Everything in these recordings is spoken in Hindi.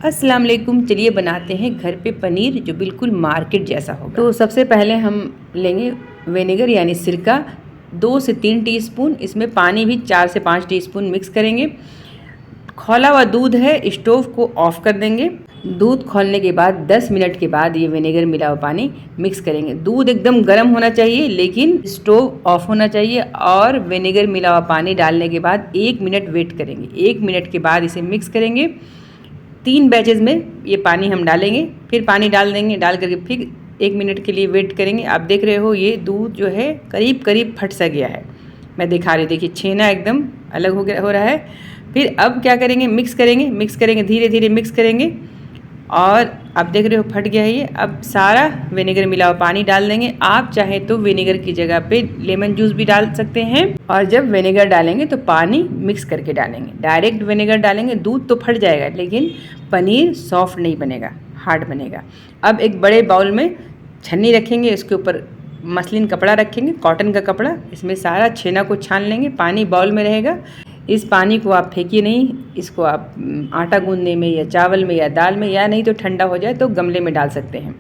अस्सलाम वालेकुम। चलिए बनाते हैं घर पे पनीर जो बिल्कुल मार्केट जैसा होगा। तो सबसे पहले हम लेंगे विनेगर यानी सिरका 2 से 3 टीस्पून, इसमें पानी भी 4 से 5 टीस्पून मिक्स करेंगे। खौला हुआ दूध है, स्टोव को ऑफ़ कर देंगे। दूध खौलने के बाद 10 मिनट के बाद ये विनेगर मिला हुआ पानी मिक्स करेंगे। दूध एकदम गर्म होना चाहिए लेकिन स्टोव ऑफ होना चाहिए और विनेगर मिला हुआ पानी डालने के बाद 1 मिनट वेट करेंगे। 1 मिनट के बाद इसे मिक्स करेंगे। 3 बैचेस में ये पानी हम डालेंगे, फिर पानी डाल देंगे, डाल करके फिर 1 मिनट के लिए वेट करेंगे। आप देख रहे हो ये दूध जो है करीब करीब फट सा गया है, मैं दिखा रही हूँ। देखिए छेना एकदम अलग हो रहा है। फिर अब क्या करेंगे, मिक्स करेंगे, धीरे धीरे मिक्स करेंगे और आप देख रहे हो फट गया है ये। अब सारा विनेगर मिला हुआ पानी डाल देंगे। आप चाहें तो विनेगर की जगह पे लेमन जूस भी डाल सकते हैं। और जब विनेगर डालेंगे तो पानी मिक्स करके डालेंगे। डायरेक्ट विनेगर डालेंगे दूध तो फट जाएगा लेकिन पनीर सॉफ्ट नहीं बनेगा, हार्ड बनेगा। अब एक बड़े बाउल में छन्नी रखेंगे, इसके ऊपर मसलिन कपड़ा रखेंगे, कॉटन का कपड़ा। इसमें सारा छेना को छान लेंगे, पानी बाउल में रहेगा। इस पानी को आप फेंकिए नहीं, इसको आप आटा गूंदने में या चावल में या दाल में, या नहीं तो ठंडा हो जाए तो गमले में डाल सकते हैं।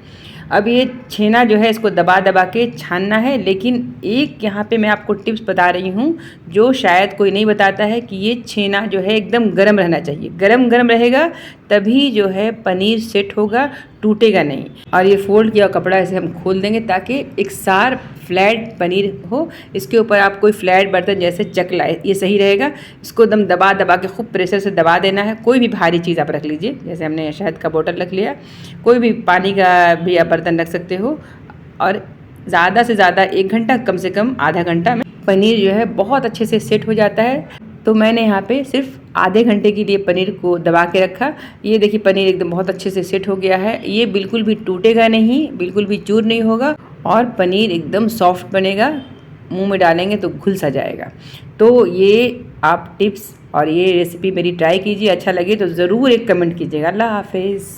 अब ये छेना जो है इसको दबा दबा के छानना है। लेकिन एक यहाँ पे मैं आपको टिप्स बता रही हूँ जो शायद कोई नहीं बताता है कि ये छेना जो है एकदम गर्म रहना चाहिए। गरम गरम रहेगा तभी जो है पनीर सेट होगा, टूटेगा नहीं। और ये फोल्ड किया कपड़ा इसे हम खोल देंगे ताकि एक सार फ्लैट पनीर हो। इसके ऊपर आप कोई फ्लैट बर्तन जैसे चकला, ये सही रहेगा। इसको एकदम दबा दबा के खूब प्रेशर से दबा देना है। कोई भी भारी चीज़ आप रख लीजिए, जैसे हमने शहद का बोतल रख लिया, कोई भी पानी का भी आप बर्तन रख सकते हो। और ज़्यादा से ज़्यादा 1 घंटा, कम से कम आधा घंटा में पनीर जो है बहुत अच्छे से सेट हो जाता है। तो मैंने यहाँ पे सिर्फ आधे घंटे के लिए पनीर को दबा के रखा। ये देखिए पनीर एकदम बहुत अच्छे से सेट हो गया है। ये बिल्कुल भी टूटेगा नहीं, बिल्कुल भी चूर नहीं होगा और पनीर एकदम सॉफ्ट बनेगा। मुंह में डालेंगे तो घुल सा जाएगा। तो ये आप टिप्स और ये रेसिपी मेरी ट्राई कीजिए। अच्छा लगे तो ज़रूर एक कमेंट कीजिएगा। अल्लाह हाफिज़।